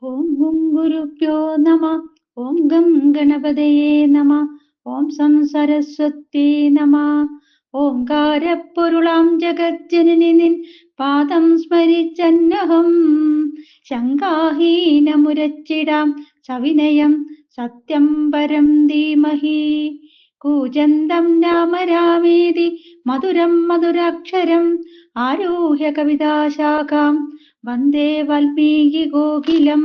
ഓം ഗും ഗുരുഭ്യോ നമ. ഓം ഗം ഗണപതയേ നമ. ഓം സം സരസ്വതി നമ. ഓംകാരപ്പൊരുളാം ജഗജ്ജനനി നിൻ പാദം സ്മരിച്ചന്നഹം ശങ്കാഹീനമുരച്ചിടാം സവിനയം സത്യം പരം ധീമഹി. കൂജന്തം രാമ രാമേതി മധുരം മധുരാക്ഷരം ആരുഹ്യ കവിതാശാഖാം വന്ദേ വാൽമീകി കോകിലം.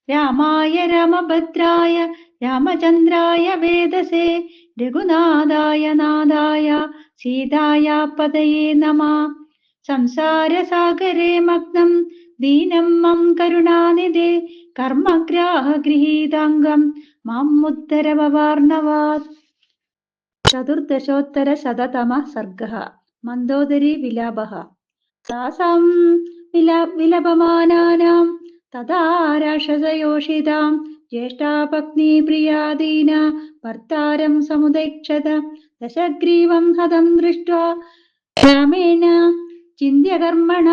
രാമായ രാമഭദ്രായ രാമചന്ദ്രായ വേദസേ രഘുനാഥായ നാഥായ സീതായ പതയേ നമഃ. സംസാരസാഗരേ മഗ്നം ദീനം മം കരുണാനിധേ കർമ്മഗ്രാഹഗൃഹീതാംഗം മാം ഉദ്ധര ഭവാർണവാത്. ചതുർദശോത്തരശതതമഃ സർഗഃ. മന്ദോദരീ വിലാപഃ. സാസാം വിലപമാനാനാം തഥാ രാക്ഷസയോഷിതാം ജ്യേഷ്ഠാ പത്നി പ്രിയാദീന ഭർത്താരം സമുദൈക്ഷത. ദശഗ്രീവം ഹതം ദൃഷ്ട്വാ രാമേണ ചിന്ത്യകർമ്മണ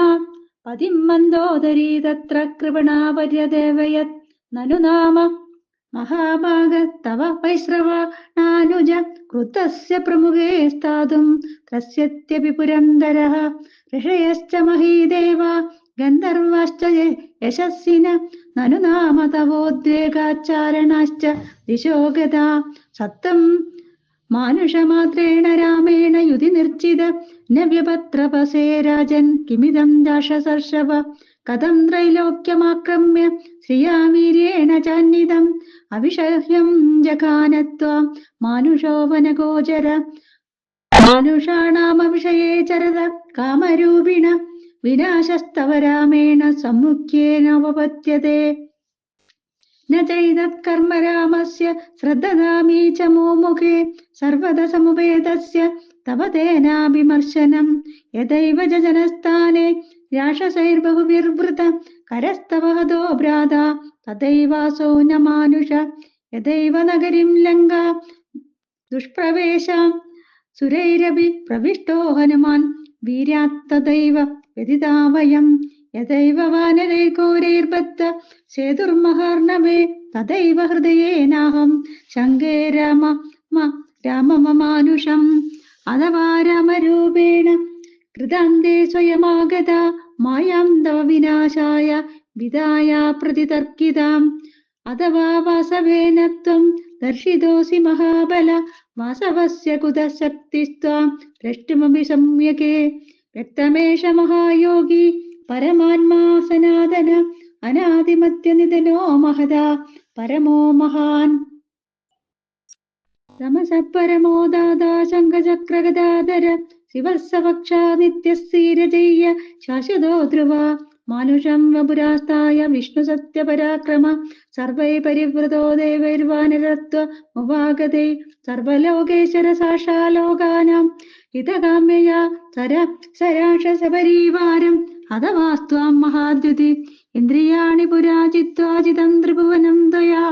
പതിം മന്ദോദരീ തത്ര കൃപണാ പര്യദേവയത്. നനു നാമ മഹാഭാഗ തവ വൈശ്രവണാനുജ ക്രുദ്ധസ്യ പ്രമുഖേ സ്ഥാതും ത്രസ്യത്യപി പുരന്ദരഃ. ഋഷയശ്ച മഹീദേവ ഗന്ധർവാശ്ച യശസ്സിന നനു നാമ തവോദ്വേഗാച്ചാരണാശ്ച ദിശോ ഗതാ. സത്തം മാനുഷമാത്രേണ രാമേണ യുധി നിർജിത ന വ്യപത്രപസേ രാജൻ കിമിദം രാക്ഷസർഷഭ. കഥം ത്രൈലോക്യമാക്രമ്യ ശ്രിയാ വീര്യേണ ചാന്വിതം അവിഷഹ്യം ജഘാനത്വാം മാനുഷോ വനഗോചര. മാനുഷാണാമവിഷയേ ചരത കാമരൂപിണ വിനാശസ്തവ രാമേണ സമ്മുഖ്യേനോപപദ്യത്തെ. ന ചൈതത് കർമ്മ രാമസ്യ ശ്രദ്ധദാമീ ച മുമുഖേ സർവദ സമുപേതസ്യ തവ തേനാഭിമർശനം. യദൈവ ജനസ്ഥാനെ രാക്ഷസൈർബഹുവിർവൃത കരസ്തവ ഹതോ ഭ്രാതാ തദൈവാസോ ന മാനുഷ. യദൈവ നഗരിം ലങ്കാ ദുഷ്പ്രവേശാം സുരൈരപി പ്രവിഷ്ടോ ഹനുമാൻ വീര്യാത് തദൈവ വ്യതിതാ വയം. യദൈവ വാനരൈർഘോരൈർബദ്ധ സേതുർമഹാർണവേ തദൈവ ഹൃദയേനാഹം ശങ്കേ രാമമാനുഷം. അഥവാ രാമരൂപേണ കൃതാന്തേ സ്വയമാഗത മായാം തവ വിനാശായ വിദായ പ്രതിതർക്കിതാം. അഥവാ വാസവേന ത്വം ദർശിതോസി മഹാബല വാസവസ്യ കുതഃ ശക്തിസ്ത്വാം ദ്രഷ്ടുമപി സമ്യകേ. വ്യക്തമേഷ മഹായോഗി പരമാത്മാ സനാതന അനാദിമധ്യനിധനോ മഹദാ പരമോ മഹാൻ. തമസഃ പരമോ ദാതാ ശംഖചക്രഗദാധര ശിവസ്സവക്ഷാ നിത്യസ്ഥിരജയ്യ ശാശ്വതോ ധ്രുവ. മാനുഷം വപുരാസ്തായ വിഷ്ണു സത്യപരാക്രമ സർവൈ പരിവൃതോ ദേവൈർവാനരത്വമുപാഗതൈ സർവലോകേശ്വര സാക്ഷാലോകാനാം ഹിതകാമ്യയാ സരാക്ഷസപരീവാരം ഹതവാസ്ത്വാം മഹാദ്യുതി. ഇന്ദ്രിയാണി പുരാ ചിത്വാജിതം ത്രിഭുവനം ത്വയാ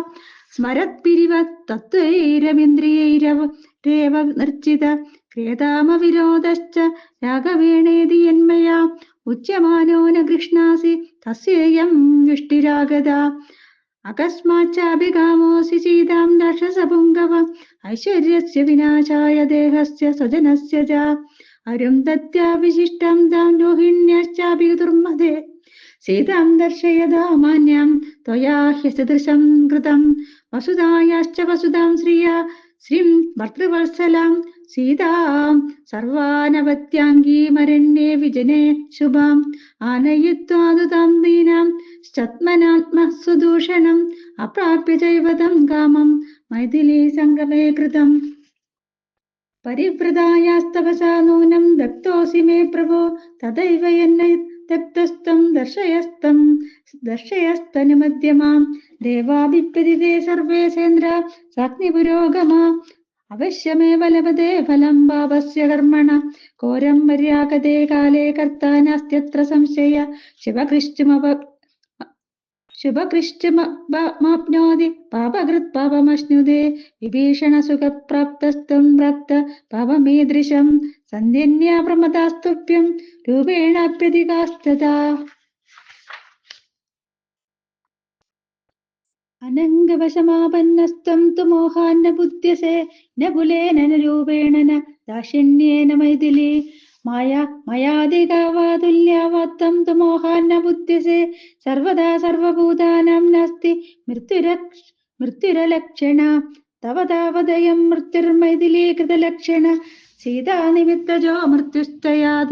സ്മരത്പിരിവ തത്വൈരമിന്ദ്രിയൈരേവ നിർജിത. ക്രിയതാമവിരോധശ്ച രാഘവേണേതി യന്മയാ ഉച്യമാനോ ന ഗൃഹ്ണാസി തസ്യേയം യുഷ്ടിരാഗത. അകസ്മാച്ചാഭികാമോസി സീതാം രാക്ഷസപുംഗവ ഐശ്വര്യസ്യ വിനാശായ ദേഹസ്യ സ്വജനസ്യ ച. അരുന്ധത്യാവിശിഷ്ടം താം രോഹിണ്യശ്ചാപി ദുർമദേ സീതാം ദർശയതാമാന്യാം ത്വയാ ഹ്യസദൃശം കൃതം. വസുധായാശ്ച വസുധാം ശ്രീം ഭർതൃവത്സലാം സീതാം സർവാനവത്യാംഗീമരണ്യേ വിജനേ ശുഭാം ആനയിത്വാദുതാം ദീനാം ശത്മനാത്മഃ സുദൂഷണം അപ്രാപ്യ ചൈവതം കാമം മൈഥിലീ സംഗമേ കൃതം. പരിവൃതായാസ്തവസാ നൂനം ദഗ്ധോऽസി മേ പ്രഭോ തദൈവ യന്ന ദഗ്ധസ്ത്വം ദർശയസ്തനുമദ്യമാം. ദേവാഭിപ്രതിതേ സർവേ സേന്ദ്ര സാഗ്നിപുരോഗമാ അവശ്യമേവ ലഭതേ ഫലം പാപസ്യ കർമ്മണ. ഘോരം മര്യാഗതേ കാലേ കർത്താ നാസ്ത്യത്ര സംശയ. ശുഭകൃഷ്ണമാപ്നോതി പാപകൃത് പാപമശ്നുതേ. വിഭീഷണ സുഖപ്രാപ്തസ്ത്വം പ്രാപ്ത പാപമീദൃശം സന്ധ്യന്യാ പ്രമദാസ്തുഭ്യം രൂപേണാപ്യധികാസ്തതാ. അനംഗവശമാപന്നസ്ത്വം തു മോഹാന്ന ബുദ്ധ്യസേ ന കുലേന ന രൂപേണ ന ദാക്ഷിണ്യേന മൈഥിലി മയാധികാവാതുല്യാവാത്തം തു മോഹാന്ന ബുദ്ധ്യസേ സർവദാ സർവഭൂതാനാം നാസ്തി മൃത്യുരലക്ഷണ തവ താവദയം മൃത്യുർമൈഥിലീകൃതലക്ഷണ സീതാനിമിത്തജോ മൃത്യുസ്തയാ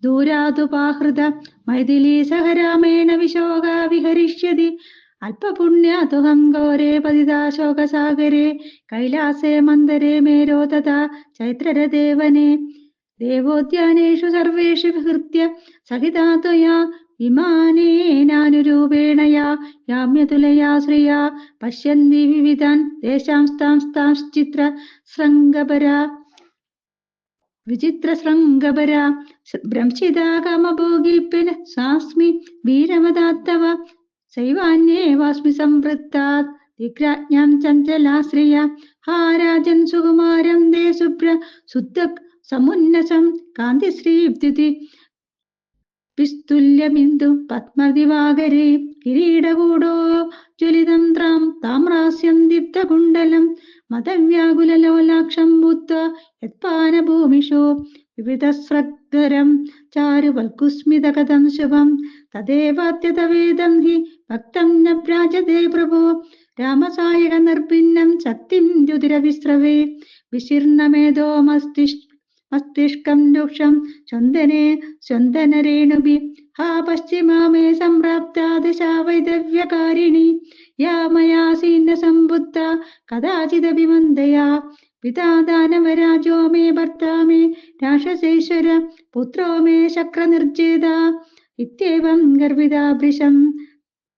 ദൂരാതുപാഹൃത മൈഥിലീ സഹ രാമേണ വിശോകാ വിഹരിഷ്യതി അല്പപുണ്യാതുഹം ഘോരേ പതിതാ ശോകസാഗരേ കൈലാസേ മന്ദരേ മേരോ തഥാ ചൈത്രരദേവനെ ദേവോദ്യാനേഷു സർവേഷു വിഹൃത്യ സഹിതാ ത്വയാ വിമാനേനാനുരൂപേണ യാമ്യതുലയാ ശ്രിയാ പശ്യന്തി വിവിധാൻ ദേശാംസ്താംസ്താംശ്ചിത്ര ശൃംഗപരാ വിചിത്രശൃംഗപരാ ഭ്രംശിതാകമഭോഗിൽപ്പിന സ്വാസ്മി വീരമതാത്തവ സൈവാന്യേവാസ്മി സംവൃത്താത് ദിഗ്രാജ്ഞാം ചഞ്ചലാശ്രിയ ഹാ രാജൻ സുകുമാരം ദേ ശുഭ്ര ശുദ്ധ സമുന്നസം കാന്തിശ്രീബ്ധി പിസ്തുല്യബിന്ദു പത്മദിവാകരേ കിരീടകൂടോ ജ്വലിതം താമ്രാസ്യം ദീപ്തകുണ്ടലം മതവ്യാകുലലോലാക്ഷം ഭൂത്വാ യത്പാനഭൂമിഷു വിവിധസ്രഗ്ധരം ചാരുവൽകുസ്മിതകഥം ശുഭം തദേവാത്യതവേദം ഹി ഭക്തം ന ഭ്രാജതേ പ്രഭോ രാമസായക നിർഭിന്നം ശക്തിം രുതിരവിസ്രവേ വിശീർണമേധോ മസ്തിഷ്കം രൂക്ഷം ചന്ദനരേണുഭി ഹാ പശ്ചിമാമേ സംപ്രാപ്താ ദശാ വൈദവ്യകാരിണി യാ മയാസീന സംബുദ്ധ കഥാചിദഭിമന്ദയാ പിതാ ദാനവരാജോ മേ ഭർത്താ മേ രാക്ഷസേശ്വര പുത്രോ മേ ശക്രനിർജേത ഇത്യേവം ഗർഭിതാ ഭൃശം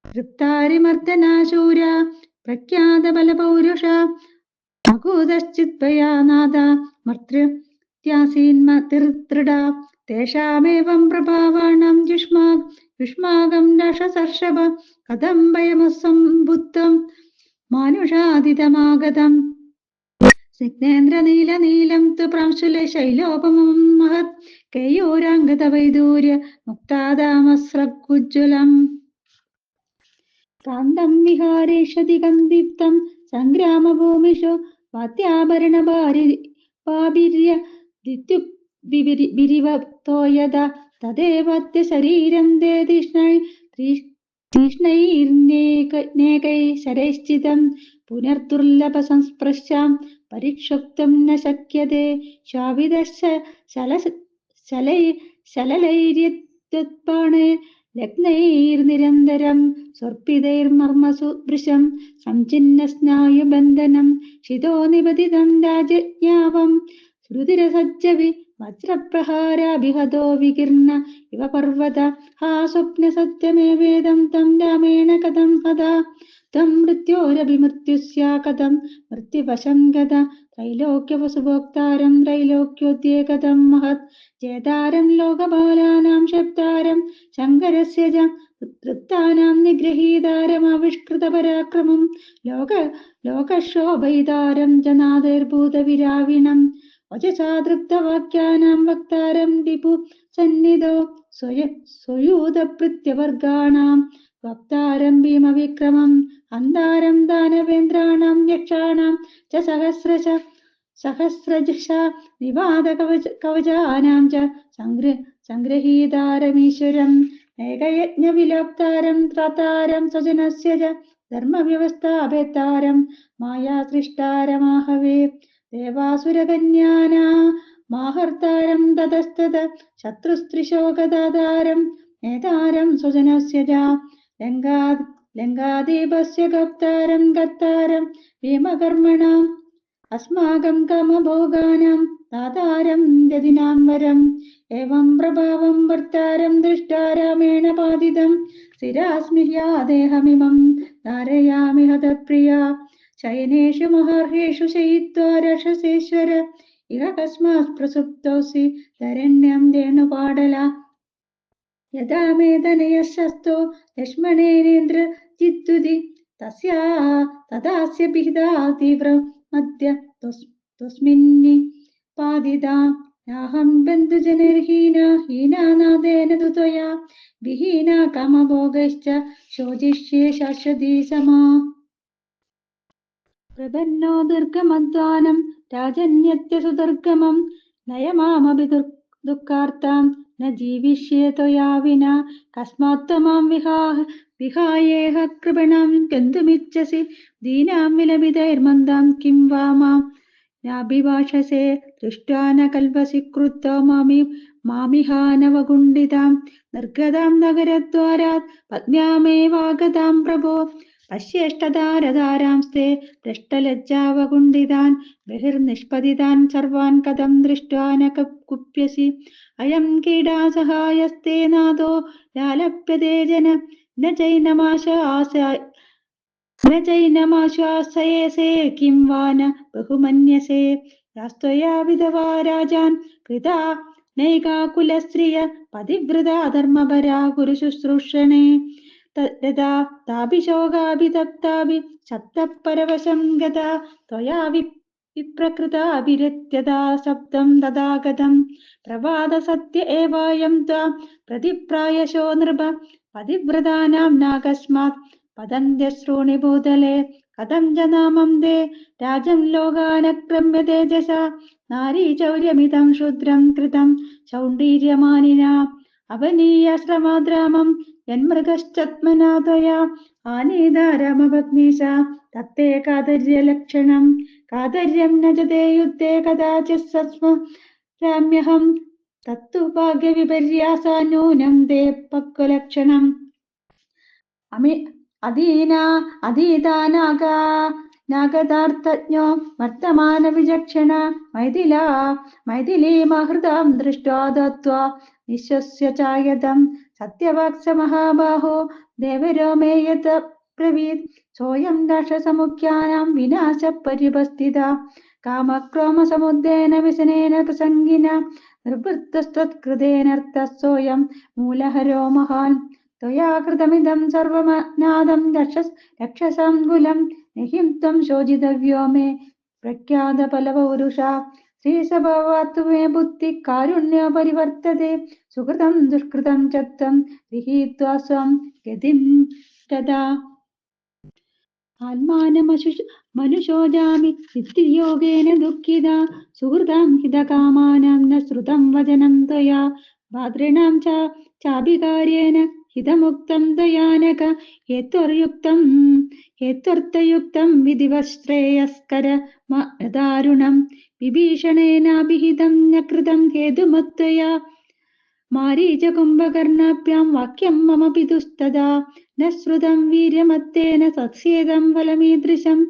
വൃത്താരിമർദ്ദനാശൂര പ്രഖ്യാതബലപൗരുഷ അകൂതശ്ചിത്ഭയാ നാഥ മർത്യത്യാസീന്മതിർദൃഢ തേഷാമേവം പ്രഭാവാണാം യുഷ്മാകം രാക്ഷസർഷഭ കഥം ഭയമസംബുദ്ധം മാനുഷാദിതമാഗതം സ്നിഗ്ധേന്ദ്രനീലനീലം തു പ്രാംശുലശൈലോപമം മഹത് കേയൂരാംഗതവൈദൂര്യ മുക്താദാമസ്രഗുജ്വലം കാന്തം വിഹാരേഷധികം ദീപ്തം സംഗ്രാമഭൂമിഷു വാദ്യാഭരണഭാര്യ ദിത്യുക്തിരിവത്തോ യഥാ തദേവാത്യ ശരീരം ദേ തീഷ്ണൈർനേകൈ ശരൈശ്ചിതം പുനർദുർലഭ സംസ്പൃശ്യാം പരിക്ഷുപ്തം ന ശക്യത്തെ ശലലൈര്യത്പാണേ ലഗ്നൈർനിരന്തരം സ്വർപ്പിതൈർമർമ്മസു ഭൃശം സംചിന്ന സ്നായുബന്ധനം ശിതോ നിപതിതം രാജജ്ഞാവം ശ്രുതിരസജ്ജവി വജ്രപ്രഹാരാഭിഹതോ വികീർണ ഇവ പർവത ഹാ സ്വപ്ന സത്യമേവേദം തം രാമേണ കഥം ഹതാ തം മൃത്യോരഭിമൃത്യുസ്യാ കഥം മൃത്യുവശം ഗത ത്രൈലോക്യവസുഭോക്താരം ത്രൈലോക്യോദ്യേ കഥം മഹത് ജേതാരം ലോകപാലാനാം ശബ്ദാരം ശങ്കരസ്യ ച തൃപ്താനാം നിഗ്രഹീതാരമാവിഷ്കൃതപരാക്രമം ലോകശോഭയിതാരം ജനാദൈർഭൂതവിരാവിണം വചസാ തൃപ്തവാക്യാനാം വക്താരം വിപു സന്നിധോ സ്വയൂതഭൃത്യവർഗാണാം വക്താരം ഭീമവിക്രമം അന്താരം ദാനവേന്ദ്രാണാം യക്ഷാണാം ച സഹസ്രജ നിവാദകവചാനാം ച സംഗ്രഹീതാരമീശ്വരം ഏകയജ്ഞവിലോപ്താരം ത്രാതാരം സ്വജനസ്യ ച ധർമ്മവ്യവസ്ഥാഭേത്താരം മായാസൃഷ്ടാരമാഹവേ ദേവാസുരകന്യാനാ മാഹർത്താരം തതസ്തത ശത്രുസ്ത്രിശോകദാതാരം നേതാരം സ്വജനസ്യ ച ലങ്കാദീപസ്യ ഗപ്താരം കർത്താരം ഭീമകർമ്മണാം അസ്മാകം കാമഭോഗാനാം ദാതാരം രതിനാം വരം ഏവം പ്രഭാവം ഭർത്താരം ദൃഷ്ടാ രാമേണ പാതിതം സ്ഥിരാസ്മിഹ്യാദേഹമിമം ധാരയാമി ഹതപ്രിയാ ശയനേഷു മഹർഷേഷു ശയിത്വാ രാക്ഷസേശ്വര ഇഹ കസ്മാത് പ്രസുപ്തോസി ധരണ്യം രേണുപാടല യഥാ മേ തനയശസ്തോ ലക്ഷ്മണേനേന്ദ്ര ചിത്തുതി തദാസ്യ പിഹിതാ തീവ്രം മധ്യ തസ്മിന്നി പാതിതാ നാഹം ബന്ധുജനർഹീനാനാദേന തു ത്വയാ വിഹീന കാമഭോഗൈശ്ച ശോചിഷ്യേ ശാശ്വതീ സമാ പ്രപന്നോ ദീർഘമധ്വാനം രാജന്യത്യസുദുർഗമം നയമാമപി ദുഃഖാർത്താം ന ജീവിഷ്യേ ത്വയാ വിനാ കസ്മാത്ത്വമാം വിഹായേഹ കൃപണം ഗന്തുമിച്ഛസി ദീനാം വിലപിതൈർമന്ദാം കിം വാ മാം നാഭിഭാഷസേ ദൃഷ്ട്വാ ന കൽപസി ക്രുദ്ധോ മാമിഹാനവകുണ്ഠിതാം നിർഗതാം നഗരദ്വാരാത് പത്മ്യാമേവാഗതാം പ്രഭോ പശ്യേഷ്ടതാരതാരാംസ്തേ ദൃഷ്ടലജ്ജാവകുണ്ഠിതാൻ ബഹിർനിഷ്പതിതാൻ സർവാൻ കഥം ദൃഷ്ട്വാ ന കുപ്യസി അയം കീടാസഹായസ്തേ നാദോ ലാലപ്യതേ ജന ന ചൈനമാശ്വാസയേസേ കിം വാ ന ബഹുമന്യസേ യാസ്ത്വയാ വിധവാ രാജാൻ കൃതാ നൈകാകുലസ്ത്രിയ പതിവ്രതാ ധർമ്മപരാ ഗുരുശുശ്രൂഷണേ തഥാ താഭിശോകാഭിതപ്താഭി ശബ്ദപരവശം ഗതാ ത്വയാ വിപ്രകൃതാഭിരത്യതാ ശബ്ദം തഥാഗതം പ്രവാദ സത്യ ഏവായം ത്വാം പ്രതിപ്രായശോ നൃപ പതിവ്രതാനാം നാകസ്മാത് പതന്ത്യശ്രൂണി ഭൂതലേ കഥം ച നാമം തേ രാജം ലോകാനക്രമ്യ തേജസ നാരീ ചൗര്യമിതം ശൂദ്രം കൃതം ശൗണ്ഡീര്യമാനിനാ അവനീയാശ്രമാദ്രാമം യന്മൃഗശ്ചത്മനാ ത്വയാ ആനീതാരമഭഗ്നീശ തത്തേ കാതര്യലക്ഷണം കാതര്യം ന ച തേ യുദ്ധേ കദാചിത് സസ്മരാമ്യഹം തത്തു ഭാഗ്യവിപര്യാസാ നൂനം തേ പക്വലക്ഷണം നാഗതാർത്ഥജ്ഞോ വർത്തമാന വിചക്ഷണ മൈഥിലീമഹൃതാം ദൃഷ്ട്വാ ദത്വാ വിശ്വസ്യ ചായതം സത്യവാക്സ മഹാബാഹോ ദേവരോ മേ യത് ബ്രവീത് സോയം രാക്ഷസമുഖ്യാനാം വിനാശ പരിപസ്ഥിത കാമക്രോമസമുദ്ദേന വിസനേന പ്രസംഗിന നിർവൃത്തസ്ത്വത്കൃതേനർത്ഥ സോയം മൂലഹരോ മഹാൻ ത്വയാ കൃതമിദം സർവമനാദം രക്ഷസാംകുലം നിഹിം ത്വം ശോചിതവ്യോ മേ പ്രഖ്യാതഫലപൗരുഷ ശ്രീസഭവാത്തു മേ ബുദ്ധി കാരുണ്യോ പരിവർത്തതേ സുകൃതം ദുഷ്കൃതം ച ത്വം ഗൃഹീത്വാ സ്വം ഗതിം തഥാ ആത്മാനമനുശോചാമി നിത്യയോഗേന ദുഃഖിത സുഹൃതാം ഹിതകാമാനാം ന ശ്രുതം വചനം ത്വയാ ഭാദ്രിണാം ചാഭികാര്യേണ ഹിതമുക്തം ദയാനക ഹേത്വർത്ഥയുക്തം വിധിവശ്രേയസ്കരമദാരുണം വിഭീഷണേനാഭിഹിതം ന കൃതം ഹേതുമത്വയാ മാരീചകുംഭകർണാഭ്യാം വാക്യം മമ പിതുസ്തദാ ന ശ്രുതം വീര്യമത്തേന സത്സ്യേദം ഫലമീദൃശം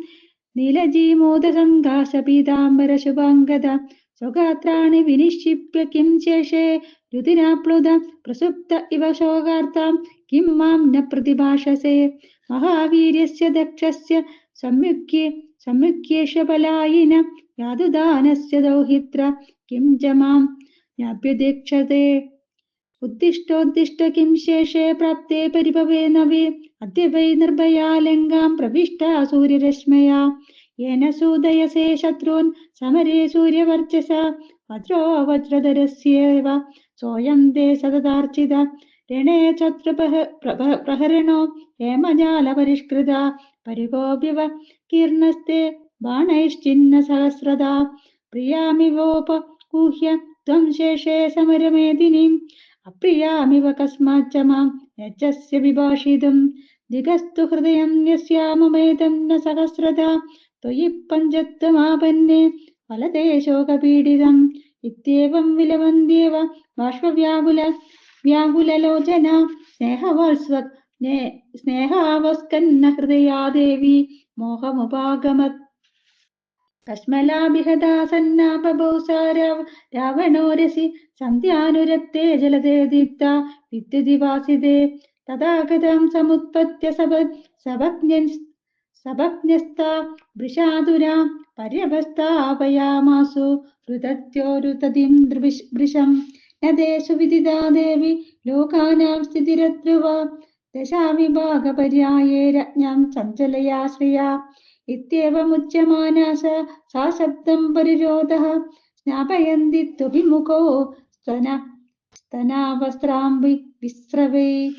നീലജീമോദസംഘാസപീതാംബരശുഭാംഗത സ്വഗാത്രാണി വിനിക്ഷിപ്യ കിം ശേഷേ രുതിരാപ്ലുത പ്രസുപ്ത ഇവ ശോകാർത്താം കിം മാം ന പ്രതിഭാഷസേ മഹാവീര്യസ്യ ദക്ഷസ്യ സംയുക്യേഷ പലായിന യാതുദാനസ്യ ദൗഹിത്ര കിം ച മാം ജ്ഞാപ്യദീക്ഷതേ ഉദ്ദിഷ്ടോദ്ദിഷ്ട കിം ശേഷേ പ്രാപ്തേ പരിഭവേ നവേ അദ്യ വൈ നിർഭയാലങ്കാം പ്രവിഷ്ടാ സൂര്യരശ്മയാ യേന സൂദയസേ ശത്രുൻ സമരേ സൂര്യവർച്ചസ വജ്രോ വജ്രധരസ്യേവ സോയം തേ സതതാർച്ചിത രണേ ചത്രപ്രഹരണോ ഹേമജാലപരിഷ്കൃത പരികോപ്യവ കീർണസ്തേ ബാണൈശ്ചിന്ന സഹസ്രദാ പ്രിയാമിവോപകൂഹ്യ ത്വം ശേഷേ സമരമേദിനീം അപ്രിയാമിവ കസ്മാച്ച മാം യജ്ജസ്യ വിഭാഷിതും ദിഗസ്തു ഹൃദയം യസ്യാമമേദം ന സഹസ്രദാ ത്വയി പഞ്ചത്വമാപന്നേ ഫലതേ ശോകപീഡിതം ഇത്യേവം വിലവന്ദേവ ബാഷ്പവ്യാകുലലോചന സ്നേഹാവസ്കന്ന ഹൃദയാ ദേവി മോഹമുപാഗമത് കശ്മലാഭിഹദാസന്നാപബൗസാ രാവണോരസി സന്ധ്യാനുരക്തേ ജലതേ ദീപ്ത വിദ്യുതിവാസിതേ തഥാഗതം സമുത്പത്യ സഭജ്ഞസ്താ വൃഷാതുരാം പര്യവസ്ഥാപയാമാസു രുതത്യോരുതതിം വൃഷം നദേഷു വിദിതാ ദേവി ലോകാനാം സ്ഥിതിരധ്രുവ ദശാവിഭാഗപര്യായേ രജ്ഞാം ചഞ്ചലയാശ്രിയാ ഇത്യവമുച്യമാനാ സാ ശബ്ദം പരിരോധഃ സ്നാപയന്തി ത്വഭിമുഖോ സ്തനാവസ്ത്രാംബി വിസ്രവൈ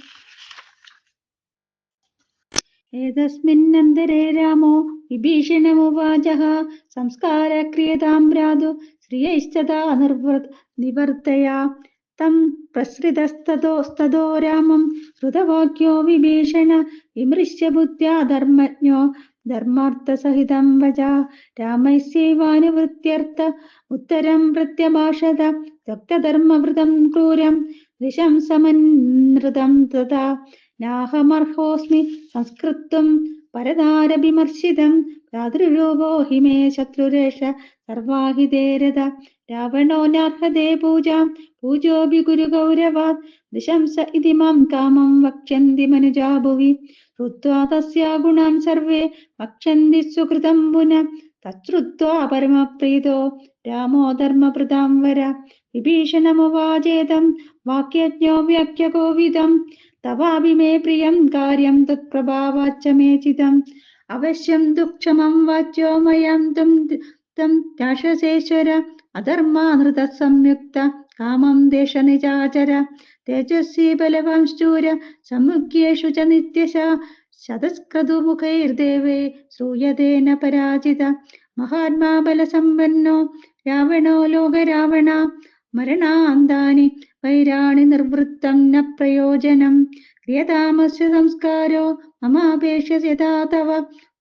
एतस्मिन्नन्तरे रामो विभीषणमुवाचः संस्कारक्रियतां भ्रातु श्रियैश्चता निवर्तया तं प्रसृतस्ततो रामं श्रुतवाक्यो विभीषण विमृश्य बुद्ध्या धर्मज्ञो धर्मार्थसहितं वचा रामस्यैवानुवृत्त्यर्थ उत्तरं प्रत्यभाषत त्यक्तधर्मवृतं क्रूरं दिशं समन्नृतं तथा नाहमर्होऽस्मि संस्कृतं परदारविमर्शितं भ्रातृरूपो हि मे शत्रुरेष सर्वाहितेरथ रावणो नार्हते पूजां पूजोऽपि गुरु गौरवात् दिशंस इति मां कामं वक्ष्यन्ति मनुजा भुवि श्रुत्वा तस्या गुणान् सर्वे वक्ष्यन्ति सुकृतं पुनः तच्छ्रुत्वा परमप्रीतो रामो धर्मभृतां वर विभीषणमुवाचेदं वाक्यज्ञो व्याख्यकोविदम् तवापि मे प्रियं कार्यं तत्प्रभावाच्च मे चितम् अवश्यं दुःक्षमं वाच्यो मयं तं राक्षसेश्वर अधर्मानृतः संयुक्त कामं देशनिचाचर तेजस्वी बलवां शूर समुग्येषु च नित्यशा शतस्क्रतुमुखैर्देवे श्रूयते न पराजित महात्मा बलसम्पन्नो रावणो लोकरावण मरणान्तानि वैराणि निर्वृत्तं न प्रयोजनं क्रियतामस्य संस्कारो ममापेक्ष्यता तव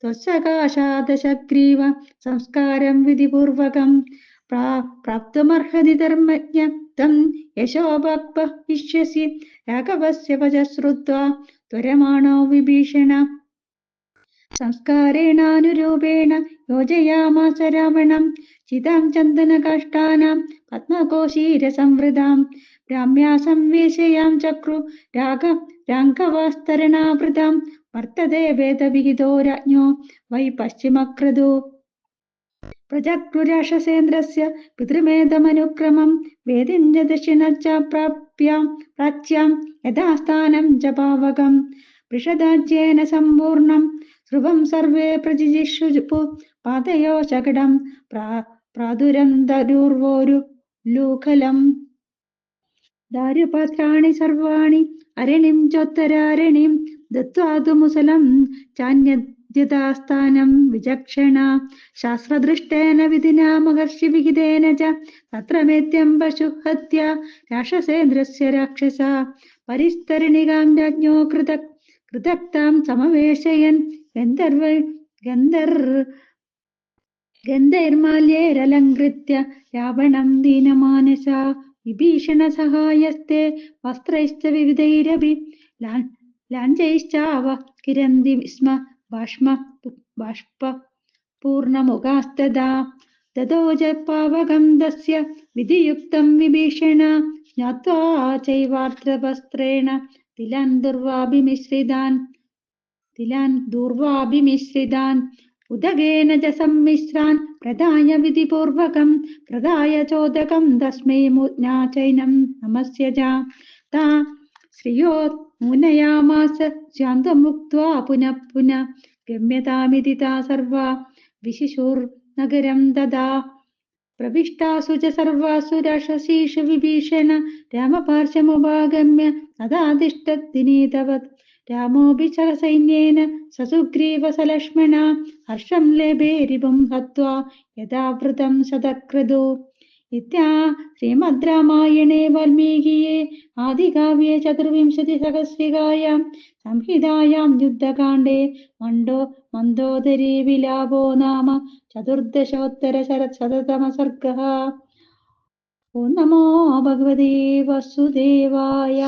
त्वत्सकाशादशग्रीव संस्कारं विधिपूर्वकं प्राप्तुमर्हति धर्मज्ञ तं यशोभविष्यसि राघवस्य वच श्रुत्वा त्वरमाणो विभीषण संस्कारेणानुरूपेण योजयामास रावणं चितां चन्दनकाष्ठानां पद्मकोशीरसंवृतां ब्राह्म्या संवेशयां चक्रु राघवास्तरणावृतां वर्तते वेदविहितो राज्ञो वै पश्चिमक्रतु प्रजक्रुराक्षसेन्द्रस्य पितृमेधमनुक्रमं वेदिञ्च दक्षिणश्च प्राच्यां यथास्थानं च पावकं वृषदाज्येन सम्पूर्णं ध्रुवं सर्वे प्रजिजिषुः पादयो शकटं प्रादुरन्तरूर्वोरुलूखलम् दारुपात्राणि सर्वाणि अरणिं चोत्तरारणिं दत्त्वा तु मुसलं चान्यद्यथास्थानं विचक्षणा शास्त्रदृष्टेन विधिना महर्षिविहितेन च तत्र मेत्यं पशुः हत्या राक्षसेन्द्रस्य राक्षसा परिस्तरणिकां राज्ञो कृतक्तां समवेशयन् गन्धैर्माल्यैरलङ्कृत्य रावणं दीनमानसा विभीषणसहायस्ते वस्त्रैश्च विविधैरपि लाञ्छैश्चाव किरन्ति स्म बाष्पूर्णमुखास्तदा ततो च पावकं तस्य विधियुक्तं विभीषण ज्ञात्वा चैवार्द्रवस्त्रेण तिलान् दूर्वाभिमिश्रितान् उदकेन च सम्मिश्रान् प्रदाय विधिपूर्वकं प्रदाय चोदकं तस्मै मुज्ञा चैनं नमस्य च ता श्रियो मूनयामास शान्तमुक्त्वा पुनः पुनः गम्यतामिति ता सर्वा विशिशुर्नगरं तदा प्रविष्टासु च सर्वासु राक्षसीषु विभीषण रामपार्श्वमुपागम्य तदातिष्ठद्दिनीतवत् रामोऽपि सैन्येन ससुग्रीवसलक्ष्मणा हर्षं लेभे रिपुं हत्वा यदा वृतं शतक्रतु इत्या श्रीमद् रामायणे वाल्मीकिये आदिकाव्ये चतुर्विंशतिसहस्रिकायां संहितायां युद्धकाण्डे मन्दोदरी विलापो नाम चतुर्दशोत्तरशततमः सर्गः। ॐ नमो भगवते वासुदेवाय।